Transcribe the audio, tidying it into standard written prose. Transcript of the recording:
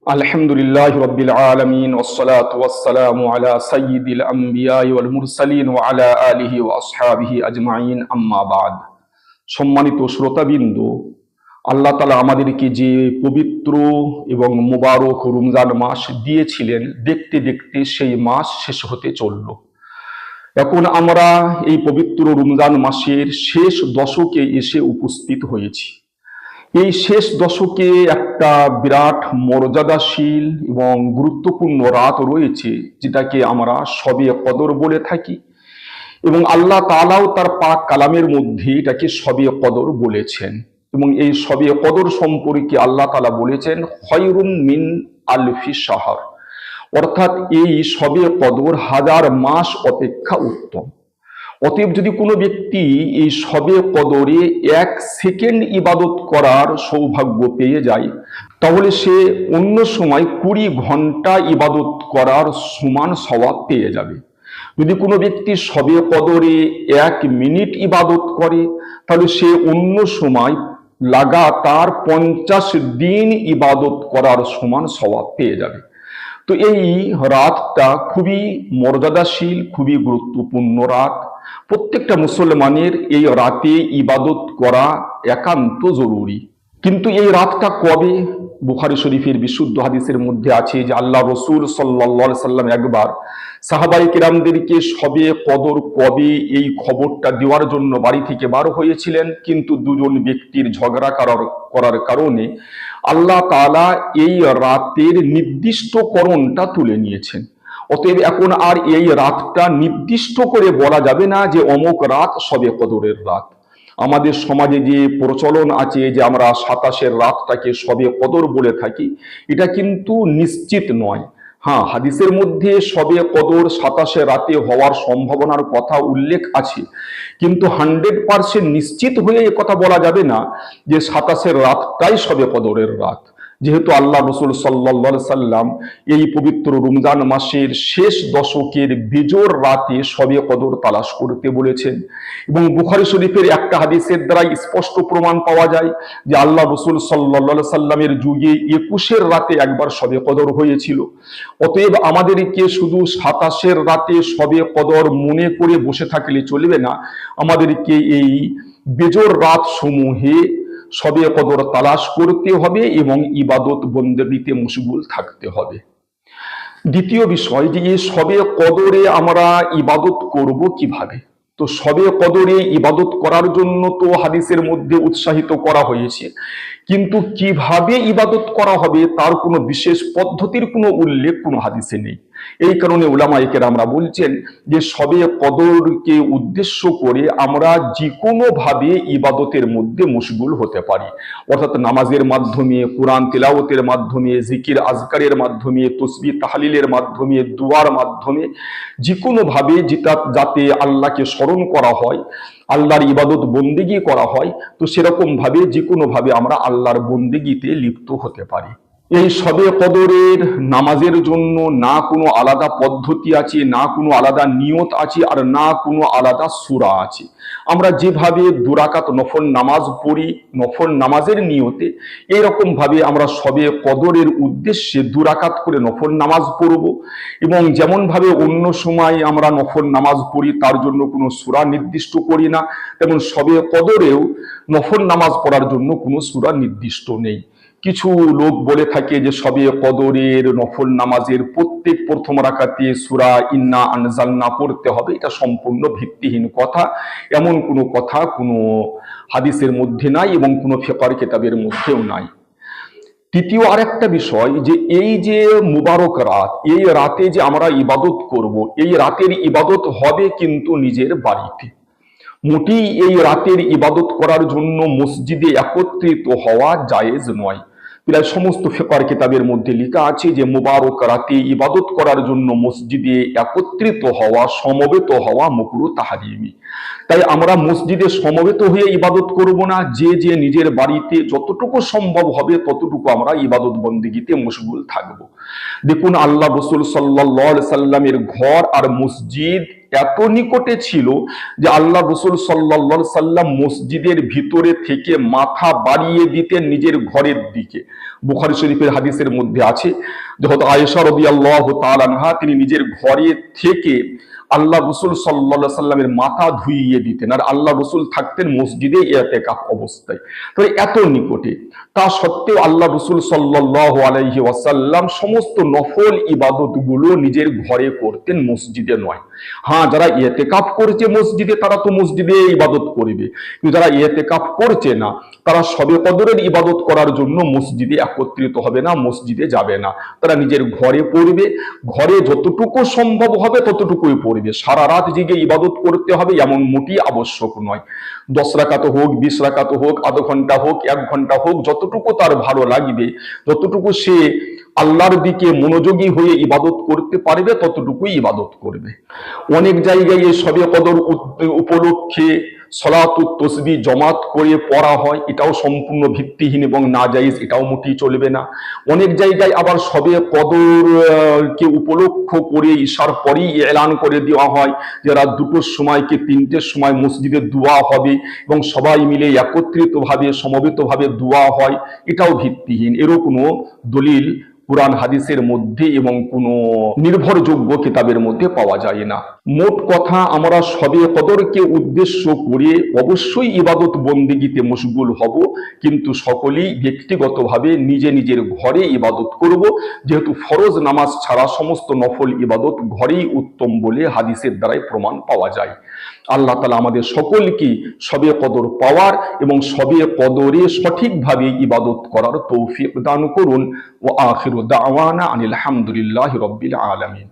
আলহামদুলিল্লাহি রাব্বিল আলামিন ওয়াসসালাতু ওয়াসসালামু আলা সাইয়্যিদিল আমবিয়াই ওয়াল মুরসালিন ওয়া আলা আলিহি ওয়া আসহাবিহি আজমাইন আম্মা বাদ। সম্মানিত শ্রোতাবিন্দু, আল্লাহ তাআলা আমাদেরকে যে পবিত্র এবং মুবারক রমজান মাস দিয়েছিলেন, দেখতে দেখতে সেই মাস শেষ হতে চলল। এখন আমরা এই পবিত্র রমজান মাসের শেষ দশকে এসে উপস্থিত হয়েছি। এই শেষ দশকে একটা বিরাট মর্যাদাশীল এবং গুরুত্বপূর্ণ রাত রয়েছে, যেটাকে আমরা শবে কদর বলে থাকি, এবং আল্লাহ তাআলাও তার পাক কালামের মধ্যে এটাকে শবে কদর বলেছেন। এবং এই শবে কদর সম্পর্কে আল্লাহ তাআলা বলেছেন খয়রুম মিন আলফি শাহর, অর্থাৎ এই শবে কদর হাজার মাস অপেক্ষা উত্তম। অতএব যদি কোনো ব্যক্তি এই শবে কদরে 1 সেকেন্ড ইবাদত করার সৌভাগ্য পেয়ে যায়, তাহলে সে অন্য সময় 20 ঘন্টা ইবাদত করার সমান সওয়াব পেয়ে যাবে। যদি কোনো ব্যক্তি শবে কদরে 1 মিনিট ইবাদত করে, তাহলে সে অন্য সময় লাগাতার 50 দিন ইবাদত করার সমান সওয়াব পেয়ে যাবে। তো এই রাতটা খুবই মর্যাদাশীল, খুবই গুরুত্বপূর্ণ রাত। প্রত্যেকটা মুসলমানের এই রাতে ইবাদত করা একান্ত জরুরি। কিন্তু এই রাতটা কবে? বুখারী শরীফের বিশুদ্ধ হাদিসের মধ্যে আছে যে আল্লাহ রসুল সাল্লাল্লাহু আলাইহি সাল্লাম একবার সাহাবায়ে কেরামদেরকে শবে কদর কবে এই খবরটা দেওয়ার জন্য বাড়ি থেকে বার হয়েছিলেন, কিন্তু দুজন ব্যক্তির ঝগড়া করার কারণে আল্লাহ তাআলা এই রাতের নির্দিষ্টকরণটা তুলে নিয়েছেন। অতএব এখন আর এই রাতটা নির্দিষ্ট করে বলা যাবে না যে অমুক রাত শবে কদরের রাত। আমাদের সমাজে যে প্রচলন আছে যে আমরা 27-এর রাতটাকে শবে কদর বলে থাকি, এটা কিন্তু নিশ্চিত নয়। হ্যাঁ, হাদিসের মধ্যে শবে কদর 27 রাতে হওয়ার সম্ভাবনার কথা উল্লেখ আছে, কিন্তু 100% নিশ্চিত হয়ে এ কথা বলা যাবে না যে 27-এর রাতটাই শবে কদরের রাত। যেহেতু আল্লাহ রসুল সাল্লাল্লাহু আলাইহি সাল্লাম এই পবিত্র রমজান মাসের শেষ দশকের বিজোড় রাতে শবে কদর তালাশ করতে বলেছেন, এবং বুখারী শরীফের একটা হাদিসের দ্বারাই স্পষ্ট প্রমাণ পাওয়া যায় যে আল্লাহ রসুল সাল্লাল্লাহু আলাইহি সাল্লামের যুগে 21-এর রাতে একবার শবে কদর হয়েছিল। অতএব আমাদেরকে শুধু 27-এর রাতে শবে কদর মনে করে বসে থাকলে চলবে না, আমাদেরকে এই বেজোড় রাত সমূহে শবে কদর তালাশ করতে হবে এবং ইবাদত বন্দেগীতে মশগুল থাকতে হবে। দ্বিতীয় বিষয় যে এই শবে কদরে আমরা ইবাদত করব কিভাবে। তো শবে কদরে ইবাদত করার জন্য তো হাদিসের মধ্যে উৎসাহিত করা হয়েছে, কিন্তু কিভাবে ইবাদত করা হবে তার কোনো বিশেষ পদ্ধতির কোনো উল্লেখ কোনো হাদিসে নেই। এই কারণে উলামায়ে কেরামরা বলছেন যে শবে কদরকে উদ্দেশ্য করে আমরা যে কোনো ভাবে ইবাদতের মধ্যে মশগুল হতে পারি, অর্থাৎ নামাজের মাধ্যমে, কোরআন তেলাওয়াতের মাধ্যমে, জিকির আজকারের মাধ্যমে, তসবিহ তাহলিলের মাধ্যমে, দুয়ার মাধ্যমে, যে কোনো ভাবে যাতে আল্লাহকে স্মরণ করা হয়, আল্লাহর ইবাদত বন্দেগী করা হয়, তো সেরকম ভাবে যে কোনো ভাবে আমরা আল্লাহর বন্দেগীতে লিপ্ত হতে পারি। এই শবে কদরের নামাজের জন্য না কোনো আলাদা পদ্ধতি আছে, না কোনো আলাদা নিয়ত আছে, আর না কোনো আলাদা সূরা আছে। আমরা যেভাবে 2 রাকাত নফল নামাজ পড়ি নফল নামাজের নিয়তে, এইরকম ভাবে আমরা শবে কদরের উদ্দেশ্যে 2 রাকাত করে নফল নামাজ পড়ব। এবং যেমন ভাবে অন্য সময় আমরা নফল নামাজ পড়ি তার জন্য কোনো সূরা নির্দিষ্ট করি না, তেমন শবে কদরেও নফল নামাজ পড়ার জন্য কোনো সূরা নির্দিষ্ট নেই। কিছু লোক বলে থাকে যে শবে কদরের নফল নামাজের প্রত্যেক প্রথম রাকাতে সূরা ইন্না আনজালনা পড়তে হবে। এটা সম্পূর্ণ ভিত্তিহীন কথা। এমন কোনো কথা কোনো হাদিসের মধ্যে নাই এবং কোনো ফিকহের কিতাবের মধ্যেও নাই। তৃতীয় আরেকটা বিষয় যে এই যে মুবারক রাত, এই রাতে যে আমরা ইবাদত করব, এই রাতের ইবাদত হবে কিন্তু নিজের বাড়িতে। মোটেই এই রাতের ইবাদত করার জন্য মসজিদে একত্রিত হওয়া জায়েজ নয়। প্রায় সমস্ত ফিকহের কিতাবের মধ্যে লেখা আছে যে মুবারক রাতে ইবাদত করার জন্য মসজিদে একত্রিত হওয়া, সমবেত হওয়া মাকরুহ তাহরিমি। তাই আমরা মসজিদে সমবেত হয়ে ইবাদত করব না, যে নিজের বাড়িতে যতটুকু সম্ভব হবে ততটুকু আমরা ইবাদত বন্দেগীতে মশগুল থাকব। দেখুন, আল্লাহ রাসূল সাল্লাল্লাহু আলাইহি সাল্লামের ঘর আর মসজিদ এত নিকটে ছিল যে আল্লাহ রাসূল সাল্লাল্লাহু আলাইহি সাল্লাম মসজিদের ভিতরে থেকে মাথা বাড়িয়ে দিতেন নিজের ঘরের দিকে। বুখারী শরীফের হাদিসের মধ্যে আছে যে হযরত আয়েশা রাদিয়াল্লাহু তাআলা আনহা তিনি নিজের ঘরে থেকে আল্লাহ রাসূল সাল্লাল্লাহু আলাইহি সাল্লামের মাথা ধুইয়ে দিতেন, আর আল্লাহ রাসূল থাকতেন মসজিদে ইতিকাফ অবস্থায়। তো এত নিকটে, তা সত্ত্বেও আল্লাহ রাসূল সাল্লাল্লাহু আলাইহি ওয়াসাল্লাম সমস্ত নফল ইবাদতগুলো নিজের ঘরে করতেন, মসজিদে নয়। হ্যাঁ, যারা ইতিকাফ করছে মসজিদে তারা তো মসজিদে ইবাদত করবে, কিন্তু যারা ইতিকাফ করছে না তারা শবে কদরের ইবাদত করার জন্য মসজিদে একত্রিত হবে না, মসজিদে যাবে না, তারা নিজের ঘরে পড়বে। ঘরে যতটুকু সম্ভব হবে ততটুকুই পড়বে। সারা রাত জেগে ইবাদত করতে হবে এমন মোটেই আবশ্যক নয়। 10 রাকাত হোক, 20 রাকাত হোক, আধা ঘন্টা হোক, 1 ঘন্টা হোক, যতটুকু তার ভালো লাগবে, যতটুকু সে আল্লাহর দিকে মনোযোগী হয়ে ইবাদত করতে পারবে ততটুকুই ইবাদত করবে। অনেক জায়গায় এই শবে কদর উপলক্ষে সলাতুত তসবিহ জমাত করে পড়া হয়, এটাও সম্পূর্ণ ভিত্তিহীন এবং নাজায়েজ, এটাও মোটেই চলবে না। অনেক জায়গায় আবার শবে কদর কে উপলক্ষ করে ঈশার পরেই এলান করে দেওয়া হয় যে রাত 2টোর সময় কি 3টের সময় মসজিদে দোয়া হবে এবং সবাই মিলে একত্রিতভাবে সমবেতভাবে দোয়া হয়, এটাও ভিত্তিহীন। এরও কোনো দলিল কুরআন হাদিসের মধ্যে এবং কোনো নির্ভরযোগ্য কিতাবের মধ্যে পাওয়া যায় না। মোট কথা, আমরা শবে কদরকে উদ্দেশ্য করে অবশ্যই ইবাদত বন্দেগীতে মশগুল হব, কিন্তু সকলেই ব্যক্তিগতভাবে নিজে নিজের ঘরে ইবাদত করব, যেহেতু ফরজ নামাজ ছাড়া সমস্ত নফল ইবাদত ঘরেই উত্তম বলে হাদিসের দ্বারাই প্রমাণ পাওয়া যায়। আল্লাহ তাআলা আমাদের সকলকে শবে কদর পাওয়ার এবং শবে কদরে সঠিকভাবে ইবাদত করার তৌফিক দান করুন। ওয়া আখিরু দাওয়ানা আনিল হামদুলিল্লাহি রাব্বিল আলামিন।